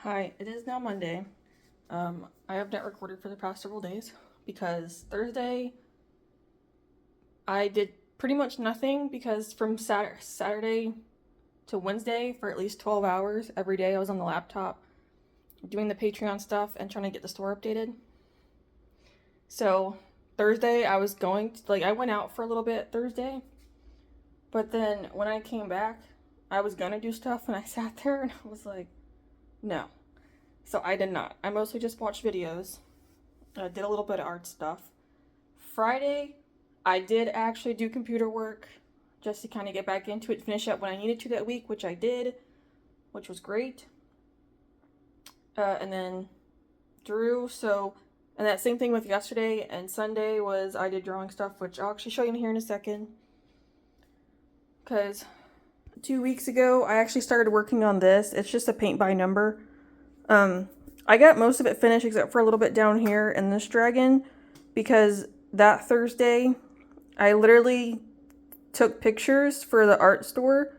Hi, it is now Monday. I have not recorded for the past several days because Thursday I did pretty much nothing because from Saturday to Wednesday for at least 12 hours every day I was on the laptop doing the Patreon stuff and trying to get the store updated. So Thursday I was going to, I went out for a little bit Thursday, but then when I came back I was gonna do stuff and I sat there and I was like, no. So I did not. I mostly just watched videos. I did a little bit of art stuff. Friday, I did actually do computer work just to kind of get back into it, finish up when I needed to that week, which I did, which was great. And then drew, and that same thing with yesterday and Sunday was I did drawing stuff, which I'll actually show you in here in a second. Because 2 weeks ago, I actually started working on this. It's just a paint by number. I got most of it finished except for a little bit down here in this dragon because that Thursday I literally took pictures for the art store,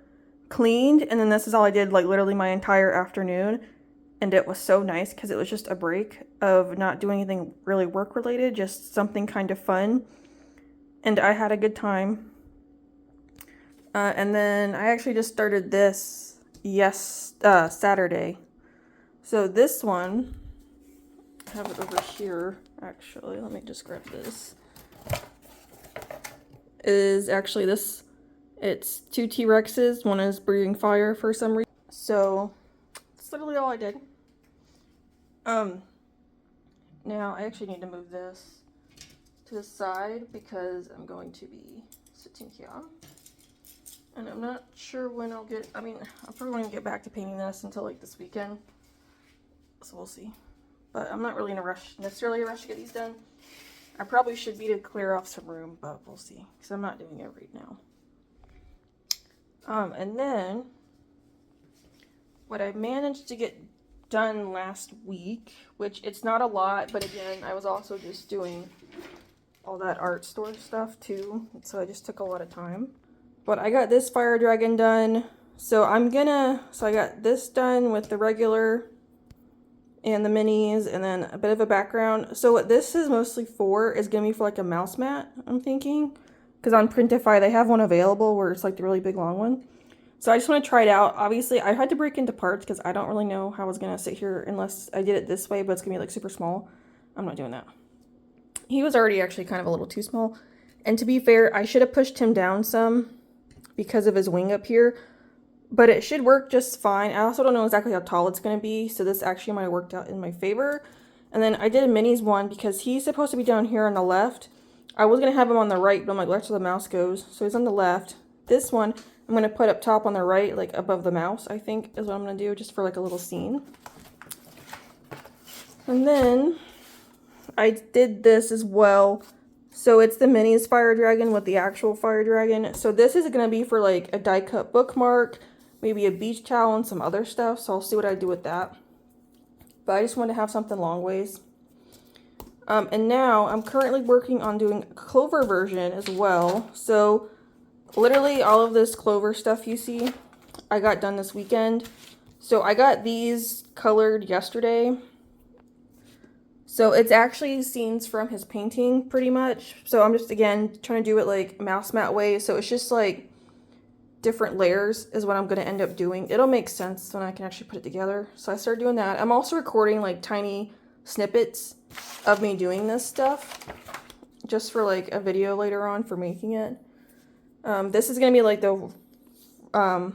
cleaned, and then this is all I did literally my entire afternoon, and it was so nice because it was just a break of not doing anything really work related, just something kind of fun, and I had a good time. And then I actually just started this Saturday. So this one, I have it over here, actually. Let me just grab this. Is actually this. It's 2 T-Rexes. One is breathing fire for some reason. So, that's literally all I did. Now, I actually need to move this to the side because I'm going to be sitting here. And I'm not sure when I'll get, I'm probably going to get back to painting this until this weekend. So we'll see. But I'm not really in a rush, necessarily a rush to get these done. I probably should be to clear off some room, but we'll see. Because I'm not doing it right now. And then, what I managed to get done last week, which it's not a lot, but again, I was also just doing all that art store stuff too. So I just took a lot of time. But I got this Fire Dragon done. So I got this done with the regular and the minis and then a bit of a background. So what this is mostly for is going to be for a mouse mat, I'm thinking. Because on Printify they have one available where it's the really big long one. So I just want to try it out. Obviously I had to break into parts because I don't really know how I was going to sit here unless I did it this way, but it's going to be super small. I'm not doing that. He was already actually kind of a little too small. And to be fair, I should have pushed him down some because of his wing up here, but it should work just fine. I also don't know exactly how tall it's going to be, so this actually might have worked out in my favor. And then I did a minis one because he's supposed to be down here on the left. I was going to have him on the right, but I'm that's where the mouse goes, so he's on the left. This one I'm going to put up top on the right, above the mouse, I think is what I'm going to do, just for a little scene. And then I did this as well. So it's the minis Fire Dragon with the actual Fire Dragon. So this is going to be for a die cut bookmark, maybe a beach towel and some other stuff. So I'll see what I do with that. But I just want to have something long ways. And now I'm currently working on doing a Clover version as well. So literally all of this Clover stuff you see, I got done this weekend. So I got these colored yesterday. So it's actually scenes from his painting, pretty much. So I'm just, again, trying to do it mouse mat way. So it's just different layers is what I'm going to end up doing. It'll make sense when I can actually put it together. So I started doing that. I'm also recording tiny snippets of me doing this stuff. Just for a video later on for making it. This is going to be the, oh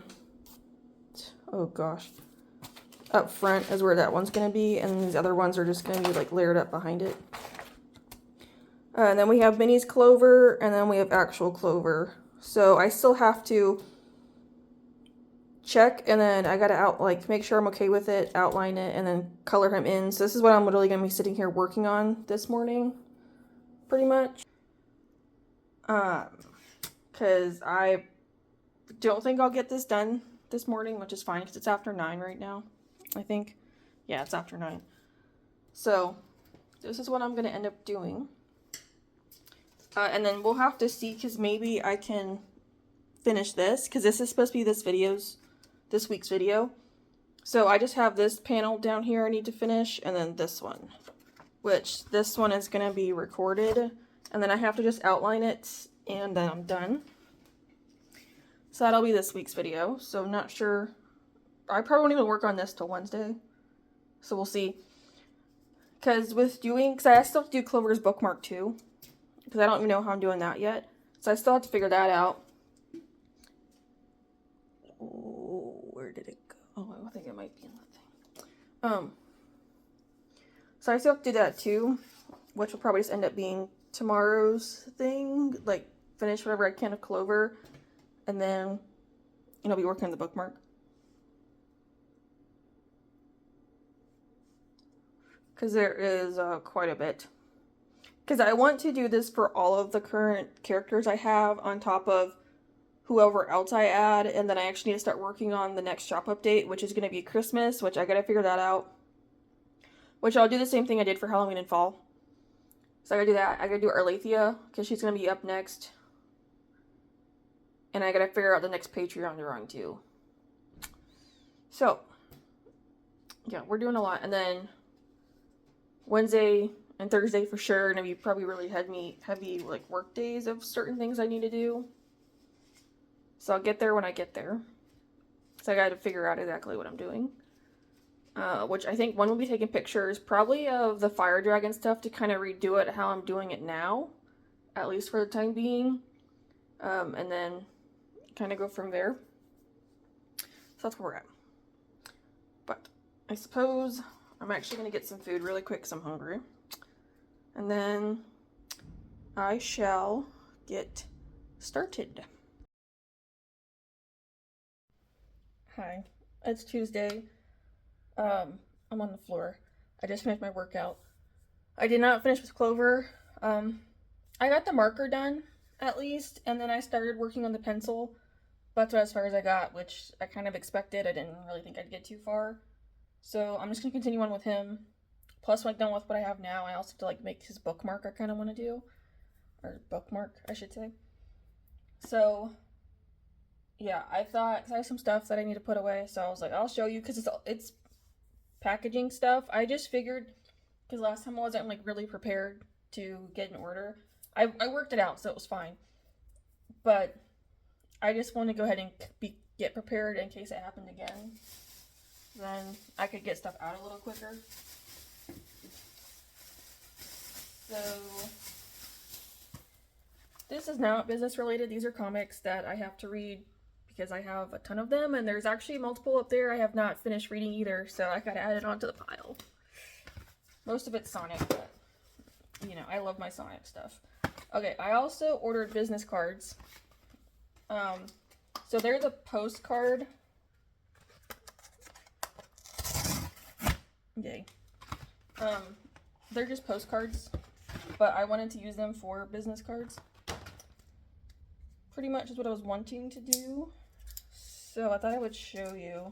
gosh. Up front is where that one's going to be, and these other ones are just going to be layered up behind it. And then we have minis Clover, and then we have actual Clover. So I still have to check, and then I gotta make sure I'm okay with it, outline it, and then color him in. So this is what I'm literally going to be sitting here working on this morning, pretty much. Because I don't think I'll get this done this morning, which is fine, because it's after 9 right now. I think. Yeah, it's after 9. So, this is what I'm going to end up doing. And then we'll have to see, because maybe I can finish this, because this is supposed to be this week's video. So I just have this panel down here I need to finish, and then this one, which this one is going to be recorded, and then I have to just outline it, and then I'm done. So that'll be this week's video. So I'm not sure. I probably won't even work on this till Wednesday. So we'll see. Because I still have to do Clover's bookmark too. Because I don't even know how I'm doing that yet. So I still have to figure that out. Oh, where did it go? Oh, I think it might be in the thing. So I still have to do that too. Which will probably just end up being tomorrow's thing. Like, finish whatever I can of Clover. And then, I'll be working on the bookmark. Because there is quite a bit. Because I want to do this for all of the current characters I have on top of whoever else I add. And then I actually need to start working on the next shop update, which is going to be Christmas, which I got to figure that out. Which I'll do the same thing I did for Halloween and Fall. So I got to do that. I got to do Arlathea, because she's going to be up next. And I got to figure out the next Patreon drawing too. So, yeah, we're doing a lot. And then Wednesday and Thursday for sure are going to be probably really heavy like work days of certain things I need to do. So I'll get there when I get there. So I got to figure out exactly what I'm doing. Which I think one will be taking pictures probably of the Fire Dragon stuff to kind of redo it how I'm doing it now. At least for the time being. And then kind of go from there. So that's where we're at. But I suppose I'm actually going to get some food really quick because I'm hungry. And then I shall get started. Hi, it's Tuesday. I'm on the floor. I just finished my workout. I did not finish with Clover. I got the marker done, at least, and then I started working on the pencil. That's about as far as I got, which I kind of expected. I didn't really think I'd get too far. So I'm just going to continue on with him. Plus, when I'm done with what I have now, I also have to like make his bookmark I kind of want to do. Or bookmark, I should say. So, yeah, I thought, because I have some stuff that I need to put away, so I was like, I'll show you, because it's packaging stuff. I just figured, because last time I wasn't like really prepared to get an order. I worked it out, so it was fine. But I just want to go ahead and get prepared in case it happened again. Then I could get stuff out a little quicker. So this is not business related. These are comics that I have to read because I have a ton of them, and there's actually multiple up there I have not finished reading either, so I gotta add it onto the pile. Most of it's Sonic, but I love my Sonic stuff. Okay, I also ordered business cards. So there's a postcard. Yay. They're just postcards, but I wanted to use them for business cards. Pretty much is what I was wanting to do. So I thought I would show you.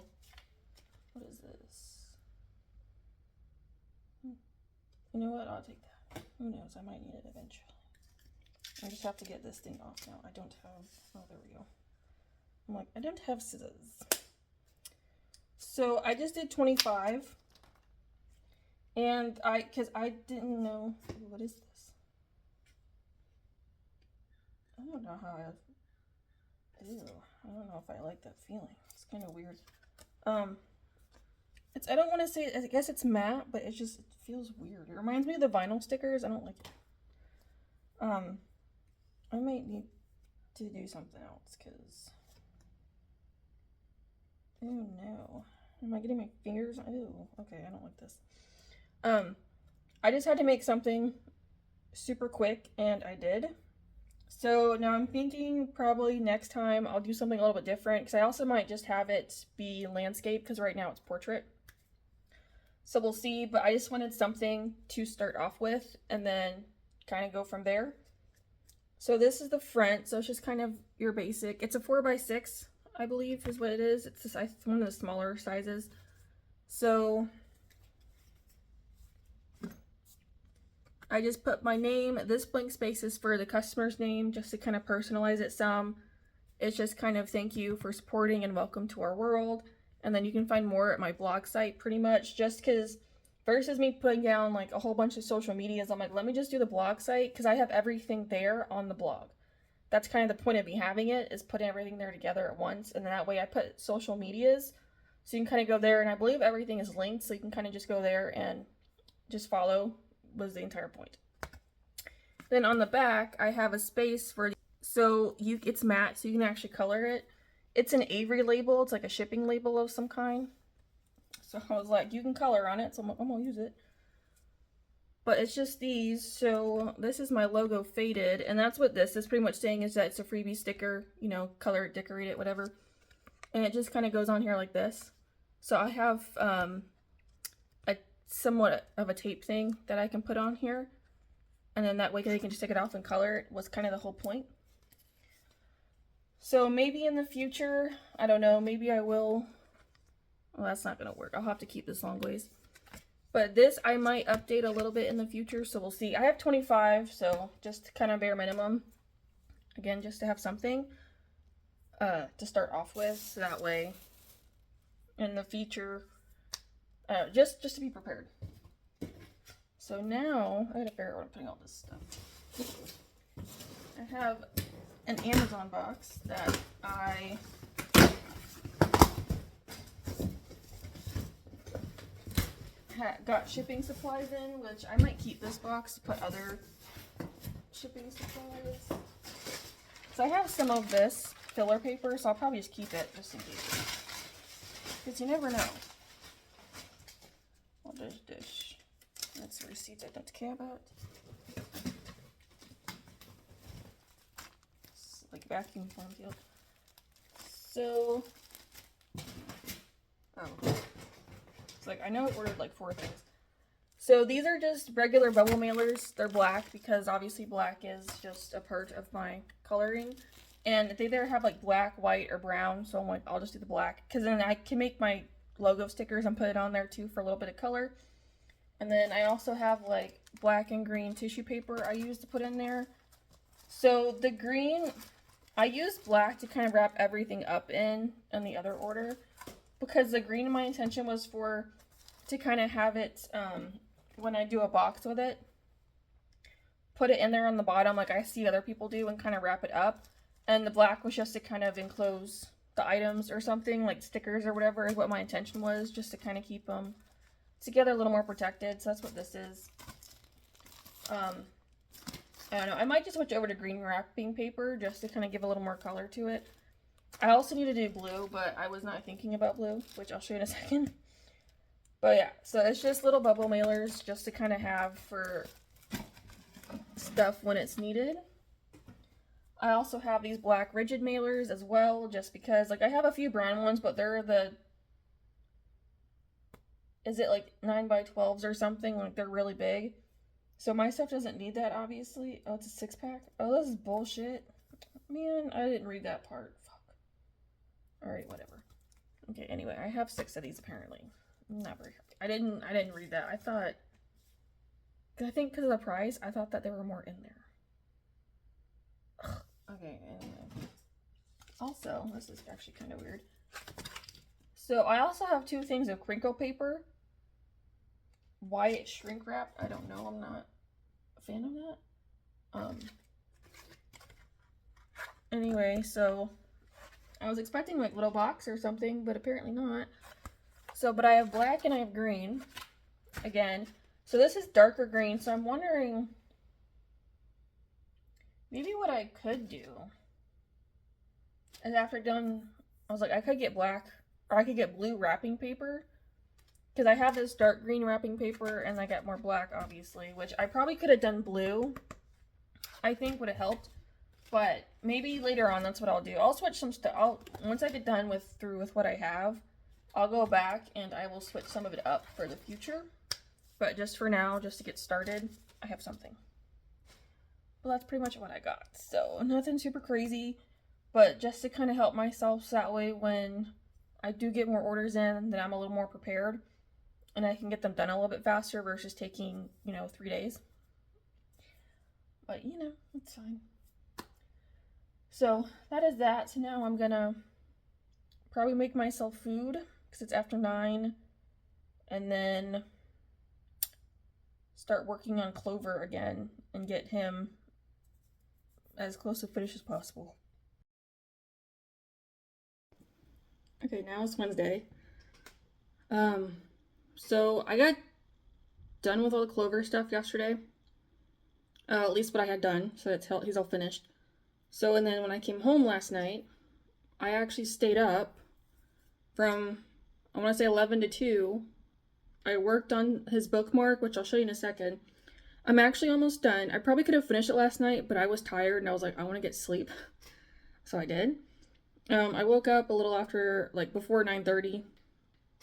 What is this? You know what? I'll take that. Who knows? I might need it eventually. I just have to get this thing off now. I don't have... Oh, there we go. I'm like, I don't have scissors. So I just did 25. And because I didn't know... What is this? I don't know how I... Ew. I don't know if I like that feeling. It's kind of weird. I don't want to say... I guess it's matte, but it feels weird. It reminds me of the vinyl stickers. I don't like it. I might need to do something else, because... Oh, no. Am I getting my fingers? Ew. Okay, I don't like this. I just had to make something super quick, and I did. So now I'm thinking probably next time I'll do something a little bit different, because I also might just have it be landscape, because right now it's portrait. So we'll see, but I just wanted something to start off with, and then kind of go from there. So this is the front, so it's just kind of your basic. It's a 4x6, I believe is what it is. It's one of the smaller sizes. So I just put my name. This blank space is for the customer's name, just to kind of personalize it some. It's just kind of thank you for supporting and welcome to our world. and then you can find more at my blog site pretty much, just because versus me putting down like a whole bunch of social medias, I'm like, let me just do the blog site because I have everything there on the blog. That's kind of the point of me having it, is putting everything there together at once, and then that way I put social medias, so you can kind of go there, and I believe everything is linked, so you can kind of just go there and just follow, was the entire point. Then on the back, I have a space for, so it's matte, so you can actually color it. It's an Avery label, it's like a shipping label of some kind. So I was like, you can color on it, so I'm gonna use it. But it's just these, so this is my logo faded, and that's what this is pretty much saying, is that it's a freebie sticker, you know, color it, decorate it, whatever. And it just kind of goes on here like this. So I have a somewhat of a tape thing that I can put on here, and then that way they can just take it off and color it, was kind of the whole point. So maybe in the future, I don't know, maybe I will, well, that's not gonna work, I'll have to keep this long ways. But this I might update a little bit in the future, so we'll see. I have 25, so just kind of bare minimum. Again, just to have something to start off with, so that way in the future, just to be prepared. So now, I gotta figure out where I'm putting all this stuff. I have an Amazon box that I got shipping supplies in, which I might keep this box to put other shipping supplies. So I have some of this filler paper, so I'll probably just keep it just in case, because you never know. Well, there's dish. That's the receipts I don't care about. It's like vacuum form field. So, oh. Like, I know I ordered like 4 things. So these are just regular bubble mailers. They're black because obviously black is just a part of my coloring. And they either have like black, white, or brown. So I'm like, I'll just do the black, because then I can make my logo stickers and put it on there too for a little bit of color. And then I also have like black and green tissue paper I use to put in there. So the green, I use black to kind of wrap everything up in the other order, because the green, my intention was to kind of have it, when I do a box with it, put it in there on the bottom like I see other people do and kind of wrap it up. And the black was just to kind of enclose the items or something, like stickers or whatever is what my intention was, just to kind of keep them together a little more protected. So that's what this is. I don't know, I might just switch over to green wrapping paper just to kind of give a little more color to it. I also need to do blue, but I was not thinking about blue, which I'll show you in a second. But yeah, so it's just little bubble mailers just to kind of have for stuff when it's needed. I also have these black rigid mailers as well, just because, like, I have a few brown ones, but they're the, is it like 9x12s or something? Like, they're really big. So my stuff doesn't need that, obviously. Oh, it's a 6-pack. Oh, this is bullshit. Man, I didn't read that part. Alright, whatever. Okay, anyway, I have 6 of these apparently. Not very happy. I didn't read that. I think because of the price, I thought that there were more in there. Ugh. Okay, anyway. Also, this is actually kind of weird. So I also have 2 things of crinkle paper. Why it's shrink wrap, I don't know. I'm not a fan of that. Anyway, so I was expecting like little box or something, but apparently not. So, but I have black and I have green again. So this is darker green. So I'm wondering, maybe what I could do is after done, I was like, I could get black or I could get blue wrapping paper, because I have this dark green wrapping paper and I got more black, obviously, which I probably could have done blue. I think would have helped. But maybe later on, that's what I'll do. I'll switch some stuff. Once I get done through with what I have, I'll go back and I will switch some of it up for the future. But just for now, just to get started, I have something. Well, that's pretty much what I got. So nothing super crazy, but just to kind of help myself, so that way when I do get more orders in, then I'm a little more prepared and I can get them done a little bit faster versus taking, 3 days. But, it's fine. So that is that. So now I'm gonna probably make myself food because it's after 9, and then start working on Clover again and get him as close to finish as possible. Okay, now it's Wednesday. So I got done with all the Clover stuff yesterday. At least what I had done, so he's all finished. So, and then when I came home last night, I actually stayed up from, I want to say 11 to 2. I worked on his bookmark, which I'll show you in a second. I'm actually almost done. I probably could have finished it last night, but I was tired and I was like, I want to get sleep. So I did. I woke up a little after, like, before 9:30.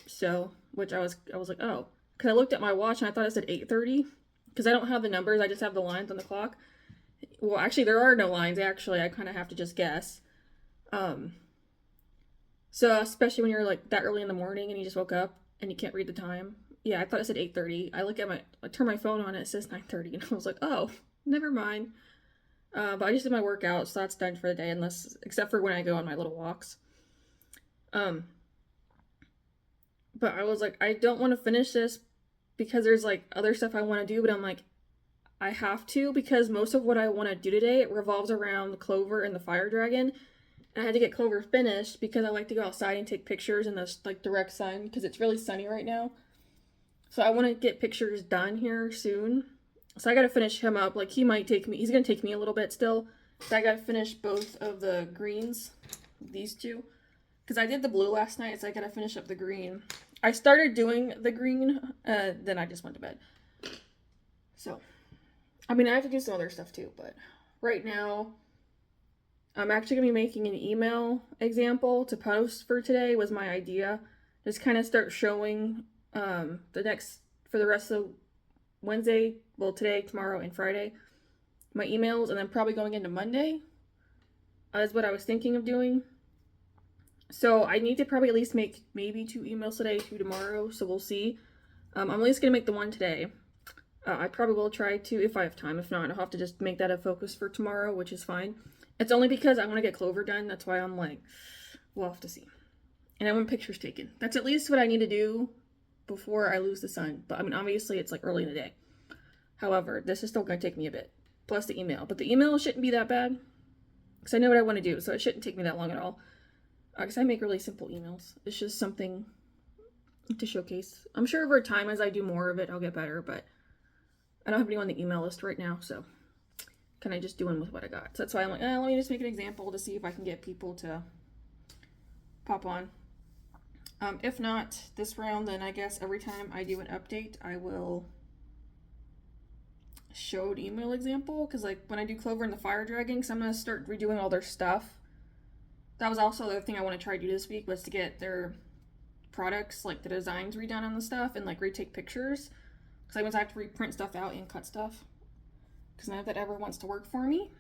So, which I was like, oh. Because I looked at my watch and I thought it said 8:30. Because I don't have the numbers, I just have the lines on the clock. Well, actually, there are no lines, actually. I kind of have to just guess. So, especially when you're, like, that early in the morning and you just woke up and you can't read the time. Yeah, I thought it said 8:30. I turn my phone on and it says 9:30. And I was like, oh, never mind. But I just did my workout, so that's done for the day, except for when I go on my little walks. But I was like, I don't want to finish this because there's, like, other stuff I want to do, but I'm like, I have to, because most of what I want to do today revolves around the Clover and the Fire Dragon. And I had to get Clover finished because I like to go outside and take pictures in the, like, direct sun, because it's really sunny right now. So I want to get pictures done here soon. So I got to finish him up. Like, he's going to take me a little bit still. So I got to finish both of the greens, these two. Because I did the blue last night, so I got to finish up the green. I started doing the green, then I just went to bed. So, I mean, I have to do some other stuff too, but right now, I'm actually going to be making an email example to post for today was my idea. Just kind of start showing for the rest of Wednesday, well, today, tomorrow, and Friday, my emails, and then probably going into Monday is what I was thinking of doing. So I need to probably at least make maybe 2 emails today, 2 tomorrow, so we'll see. I'm at least going to make the one today. I probably will try to if I have time. If not, I'll have to just make that a focus for tomorrow, which is fine. It's only because I want to get Clover done. That's why I'm like, we'll have to see. And I want pictures taken. That's at least what I need to do before I lose the sun. But I mean, obviously it's like early in the day. However, this is still going to take me a bit. Plus the email. But the email shouldn't be that bad. Because I know what I want to do. So it shouldn't take me that long at all. Because I make really simple emails. It's just something to showcase. I'm sure over time as I do more of it, I'll get better. But I don't have anyone on the email list right now. So kind of just doing with what I got. So that's why I'm like, let me just make an example to see if I can get people to pop on. If not this round, then I guess every time I do an update, I will show an email example. Because like when I do Clover and the Fire Dragon, because I'm going to start redoing all their stuff. That was also the other thing I want to try to do this week, was to get their products, like the designs redone on the stuff and like retake pictures. Because I have to reprint stuff out and cut stuff. Because none of that ever wants to work for me.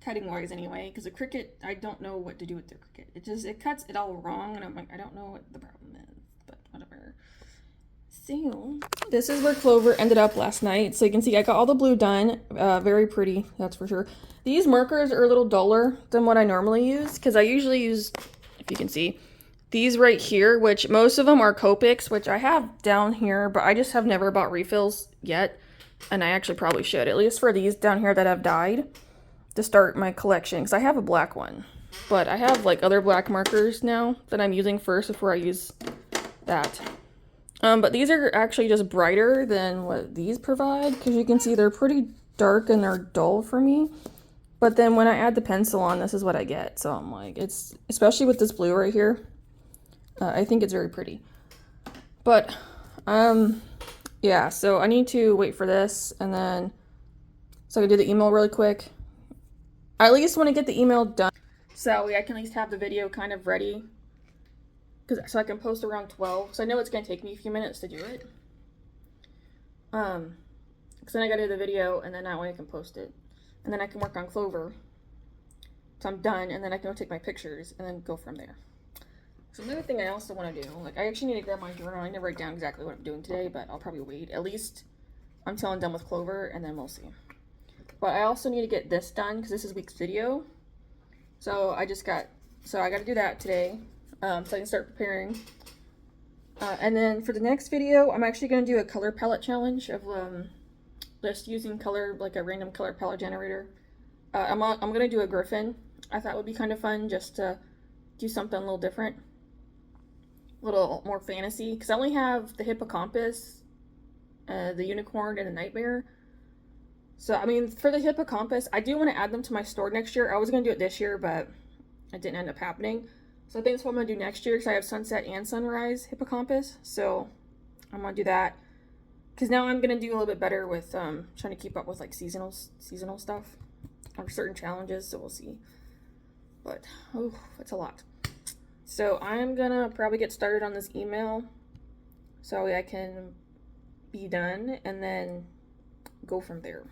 Cutting wise anyway, because the Cricut, I don't know what to do with the Cricut. It cuts it all wrong, and I'm like, I don't know what the problem is, but whatever. So, this is where Clover ended up last night. So you can see I got all the blue done. Very pretty, that's for sure. These markers are a little duller than what I normally use, because I usually use, if you can see, these right here, which most of them are Copics, which I have down here, but I just have never bought refills yet. And I actually probably should, at least for these down here that have dyed, to start my collection, because I have a black one. But I have like other black markers now that I'm using first before I use that. But these are actually just brighter than what these provide, because you can see they're pretty dark and they're dull for me. But then when I add the pencil on, this is what I get. So I'm like, it's, especially with this blue right here, I think it's very pretty. But, yeah, so I need to wait for this, and then, so I can do the email really quick. I at least want to get the email done, so I can at least have the video kind of ready, so I can post around 12, so I know it's going to take me a few minutes to do it. Because then I got to do the video, and then that way I can post it. And then I can work on Clover. So I'm done, and then I can go take my pictures, and then go from there. So another thing I also want to do, like I actually need to grab my journal. I never write down exactly what I'm doing today, but I'll probably wait at least until I'm done with Clover, and then we'll see. But I also need to get this done, because this is week's video. So I got to do that today. so I can start preparing. And then for the next video, I'm actually going to do a color palette challenge of just using color, like a random color palette generator. I'm going to do a griffin. I thought it would be kind of fun just to do something a little different, a little more fantasy, because I only have the hippocampus, the unicorn, and the nightmare. So, I mean, for the hippocampus, I do want to add them to my store next year. I was going to do it this year, but it didn't end up happening. So I think that's what I'm going to do next year, because I have sunset and sunrise hippocampus. So I'm going to do that. Because now I'm going to do a little bit better with trying to keep up with like seasonal stuff or certain challenges. So we'll see. But, oh, it's a lot. So I'm going to probably get started on this email so I can be done and then go from there.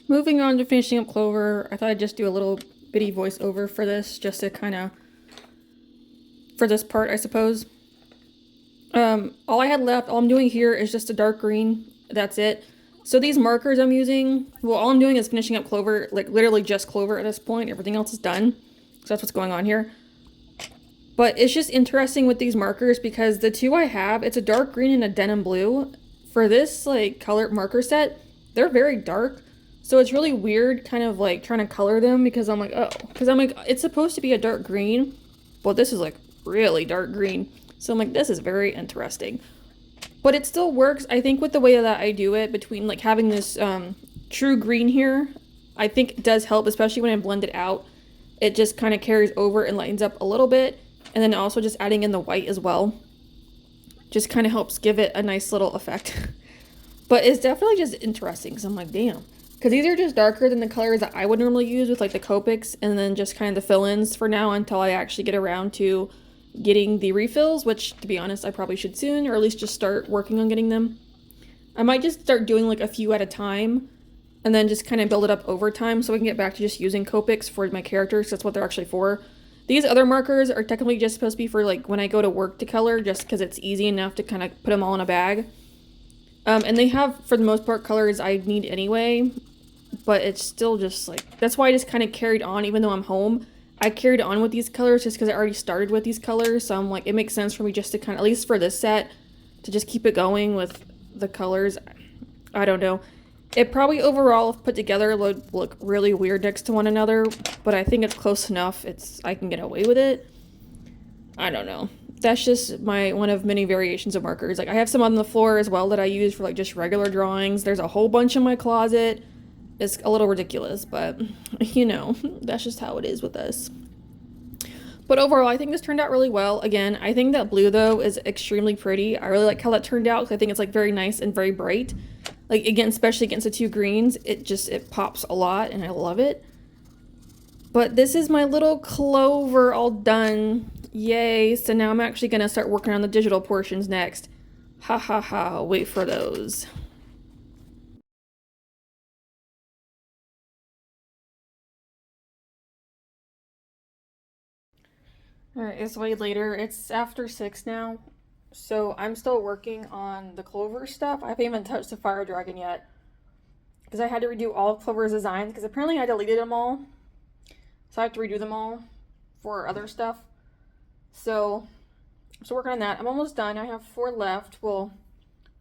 Moving on to finishing up Clover, I thought I'd just do a little bitty voiceover for this, just to kind of, for this part, I suppose. All I had left, all I'm doing here is just a dark green. That's it. So these markers I'm using, well, all I'm doing is finishing up Clover, like literally just Clover at this point. Everything else is done. So that's what's going on here. But it's just interesting with these markers because the two I have, it's a dark green and a denim blue. For this like color marker set, they're very dark. So it's really weird kind of like trying to color them because I'm like, oh, because I'm like, it's supposed to be a dark green, but this is like really dark green. So I'm like, this is very interesting. But it still works, I think, with the way that I do it between like having this true green here. I think it does help, especially when I blend it out. It just kind of carries over and lightens up a little bit. And then also just adding in the white as well. Just kind of helps give it a nice little effect. But it's definitely just interesting because I'm like, damn. Because these are just darker than the colors that I would normally use with like the Copics and then just kind of the fill-ins for now until I actually get around to getting the refills, which to be honest, I probably should soon, or at least just start working on getting them. I might just start doing like a few at a time and then just kind of build it up over time so I can get back to just using Copics for my characters. That's what they're actually for. These other markers are technically just supposed to be for like when I go to work to color, just because it's easy enough to kind of put them all in a bag. And they have, for the most part, colors I need anyway. But it's still just like, that's why I just kind of carried on even though I'm home. I carried on with these colors just because I already started with these colors. So I'm like, it makes sense for me just to kind of, at least for this set, to just keep it going with the colors. I don't know. It probably overall, if put together, would look really weird next to one another. But I think it's close enough. I can get away with it. I don't know. That's just one of many variations of markers. Like I have some on the floor as well that I use for like just regular drawings. There's a whole bunch in my closet. It's a little ridiculous, but you know, that's just how it is with us. But overall, I think this turned out really well. Again, I think that blue though is extremely pretty. I really like how that turned out because I think it's like very nice and very bright. Like again, especially against the two greens, it pops a lot and I love it. But this is my little Clover all done. Yay. So now I'm actually going to start working on the digital portions next. Ha ha ha. Wait for those. Alright, it's way later. It's after 6 now. So I'm still working on the Clover stuff. I haven't even touched the Fire Dragon yet. Because I had to redo all of Clover's designs because apparently I deleted them all. So I have to redo them all for other stuff. So I'm still working on that. I'm almost done. I have 4 left. Well,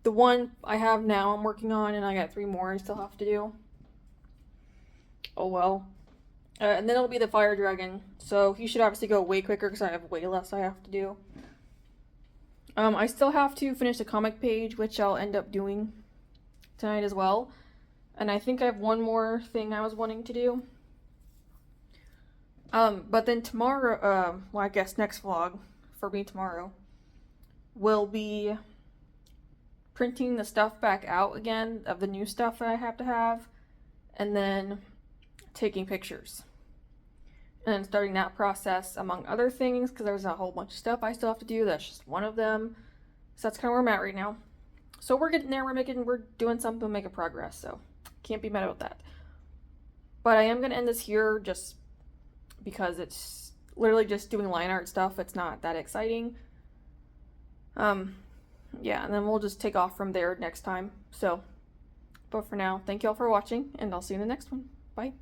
the one I have now I'm working on, and I got 3 more I still have to do. Oh well. And then it'll be the Fire Dragon. So he should obviously go way quicker because I have way less I have to do. I still have to finish the comic page, which I'll end up doing tonight as well. And I think I have one more thing I was wanting to do. But then tomorrow, well, I guess next vlog for me tomorrow will be printing the stuff back out again of the new stuff that I have to have, and then taking pictures. And then starting that process among other things, because there's a whole bunch of stuff I still have to do. That's just one of them. So that's kind of where I'm at right now. So we're getting there. We're doing something, making progress. So can't be mad about that. But I am going to end this here just because it's literally just doing line art stuff. It's not that exciting. Yeah, and then we'll just take off from there next time. So, but for now, thank you all for watching, and I'll see you in the next one. Bye.